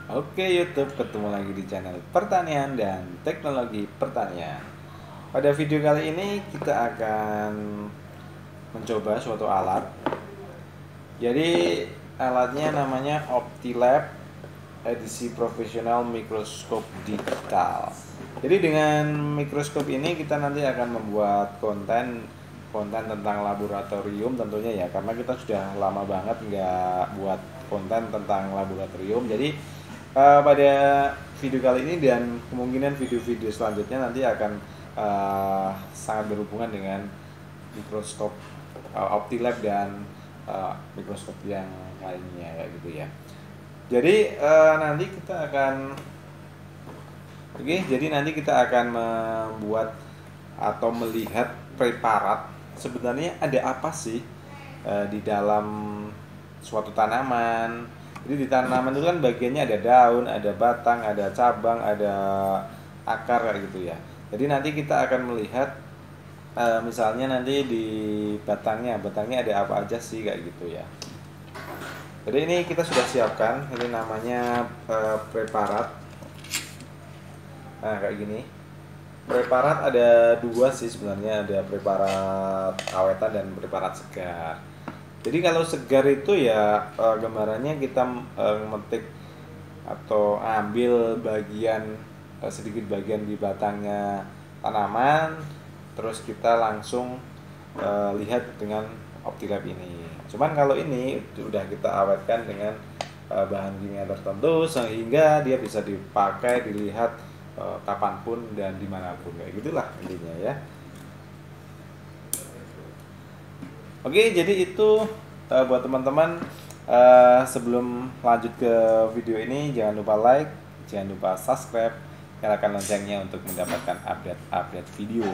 Oke YouTube, ketemu lagi di channel pertanian dan teknologi pertanian. Pada video kali ini kita akan mencoba suatu alat. Jadi alatnya namanya Optilab edisi profesional mikroskop digital. Jadi dengan mikroskop ini kita nanti akan membuat konten tentang laboratorium tentunya ya, karena kita sudah lama banget nggak buat konten tentang laboratorium. Jadi pada video kali ini dan kemungkinan video-video selanjutnya nanti akan sangat berhubungan dengan mikroskop Optilab dan mikroskop yang lainnya kayak gitu ya. Jadi nanti kita akan jadi nanti kita akan membuat atau melihat preparat sebenarnya ada apa sih di dalam suatu tanaman. Jadi di tanaman itu kan bagiannya ada daun, ada batang, ada cabang, ada akar kayak gitu ya. Jadi nanti kita akan melihat misalnya nanti di batangnya ada apa aja sih kayak gitu ya. Jadi ini kita sudah siapkan, ini namanya preparat. Nah kayak gini. Preparat ada dua sih sebenarnya, ada preparat awetan dan preparat segar. Jadi kalau segar itu ya gambarannya kita memetik atau ambil bagian sedikit bagian di batangnya tanaman, terus kita langsung lihat dengan Optilab ini. Cuman kalau ini sudah kita awetkan dengan bahan kimia tertentu sehingga dia bisa dipakai, dilihat kapanpun dan dimanapun kayak gitulah intinya ya. Oke, jadi itu buat teman-teman. Sebelum lanjut ke video ini, jangan lupa like, jangan lupa subscribe, nyalakan loncengnya untuk mendapatkan update-update video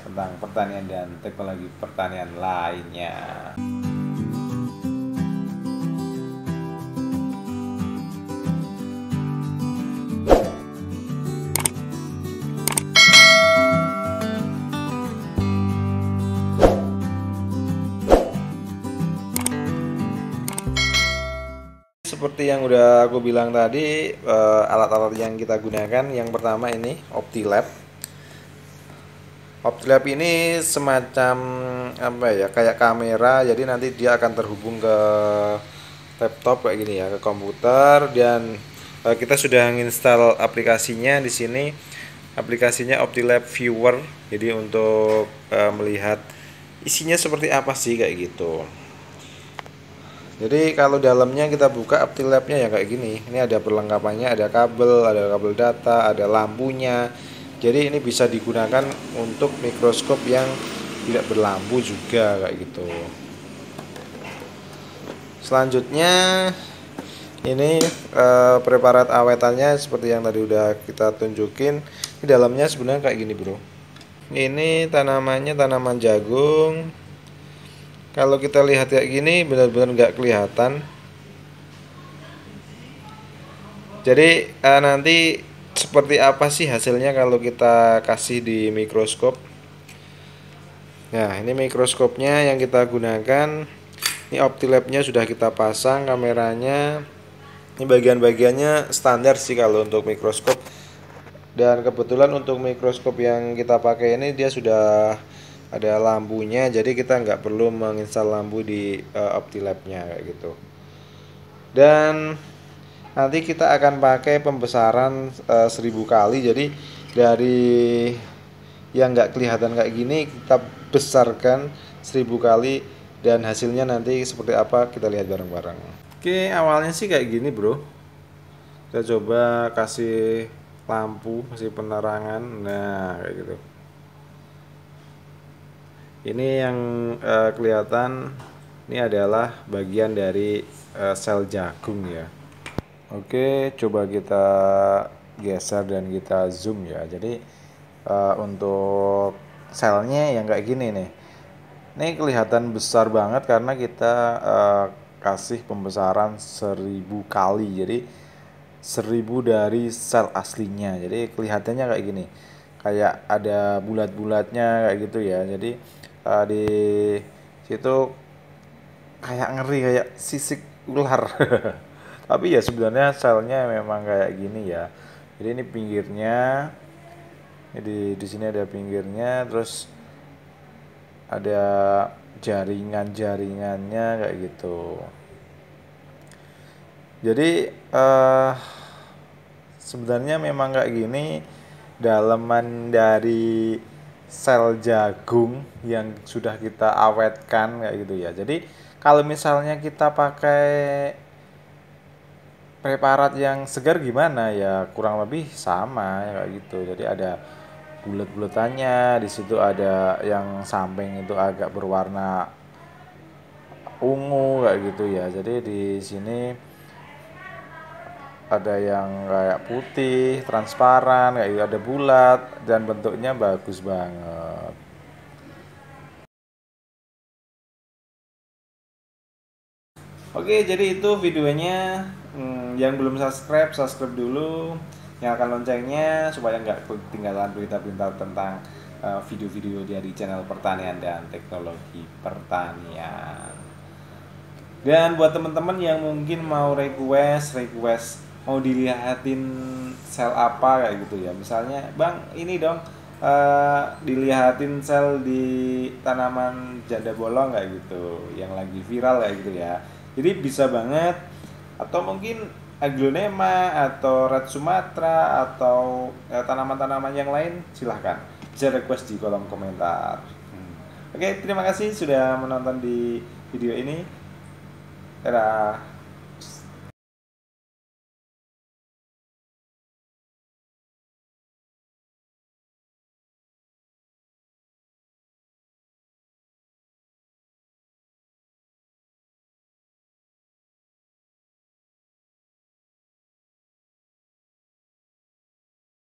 tentang pertanian dan teknologi pertanian lainnya. Seperti yang udah aku bilang tadi, alat-alat yang kita gunakan yang pertama ini Optilab. Optilab ini semacam apa ya, kayak kamera, jadi nanti dia akan terhubung ke laptop kayak gini ya, ke komputer, dan kita sudah menginstal aplikasinya di sini. Aplikasinya Optilab Viewer, jadi untuk melihat isinya seperti apa sih kayak gitu. Jadi kalau dalamnya kita buka Optilabnya ya kayak gini. Ini ada perlengkapannya, ada kabel data, ada lampunya. Jadi ini bisa digunakan untuk mikroskop yang tidak berlampu juga kayak gitu. Selanjutnya ini preparat awetannya seperti yang tadi udah kita tunjukin. Di dalamnya sebenarnya kayak gini, bro. Ini tanamannya tanaman jagung. Kalau kita lihat kayak gini benar-benar nggak kelihatan. Jadi nanti seperti apa sih hasilnya kalau kita kasih di mikroskop. Nah ini mikroskopnya yang kita gunakan. Ini Optilabnya sudah kita pasang kameranya. Ini bagian-bagiannya standar sih kalau untuk mikroskop. Dan kebetulan untuk mikroskop yang kita pakai ini dia sudah ada lampunya, jadi kita nggak perlu menginstal lampu di Optilabnya kayak gitu. Dan nanti kita akan pakai pembesaran 1000 kali. Jadi dari yang nggak kelihatan kayak gini kita besarkan 1000 kali, dan hasilnya nanti seperti apa kita lihat bareng-bareng. Oke, awalnya sih kayak gini, bro. Kita coba kasih lampu, kasih penerangan. Nah kayak gitu. Ini yang kelihatan ini adalah bagian dari sel jagung ya. Oke, coba kita geser dan kita zoom ya. Jadi untuk selnya yang kayak gini nih. Ini kelihatan besar banget karena kita kasih pembesaran 1000 kali. Jadi 1000 dari sel aslinya. Jadi kelihatannya kayak gini. Kayak ada bulat-bulatnya kayak gitu ya. Jadi di situ kayak ngeri, kayak sisik ular. Tapi ya sebenarnya selnya memang kayak gini ya. Jadi ini pinggirnya, jadi di sini ada pinggirnya, terus ada jaringan-jaringannya kayak gitu. Jadi sebenarnya memang kayak gini daleman dari sel jagung yang sudah kita awetkan kayak gitu ya. Jadi kalau misalnya kita pakai preparat yang segar gimana ya, kurang lebih sama ya kayak gitu. Jadi ada bulat-bulatannya, di situ ada yang samping itu agak berwarna ungu kayak gitu ya. Jadi di sini ada yang kayak putih, transparan, kayak gitu, ada bulat dan bentuknya bagus banget. Oke, jadi itu videonya. Yang belum subscribe, subscribe dulu. Nyalakan loncengnya supaya nggak ketinggalan berita-berita tentang video-video dari channel pertanian dan teknologi pertanian. Dan buat teman-teman yang mungkin mau request mau dilihatin sel apa kayak gitu ya. Misalnya, Bang, ini dong dilihatin sel di tanaman janda bolong kayak gitu, yang lagi viral kayak gitu ya. Jadi bisa banget, atau mungkin aglonema atau red Sumatera atau tanaman-tanaman yang lain, silahkan bisa request di kolom komentar. Oke, terima kasih sudah menonton di video ini. Dadah.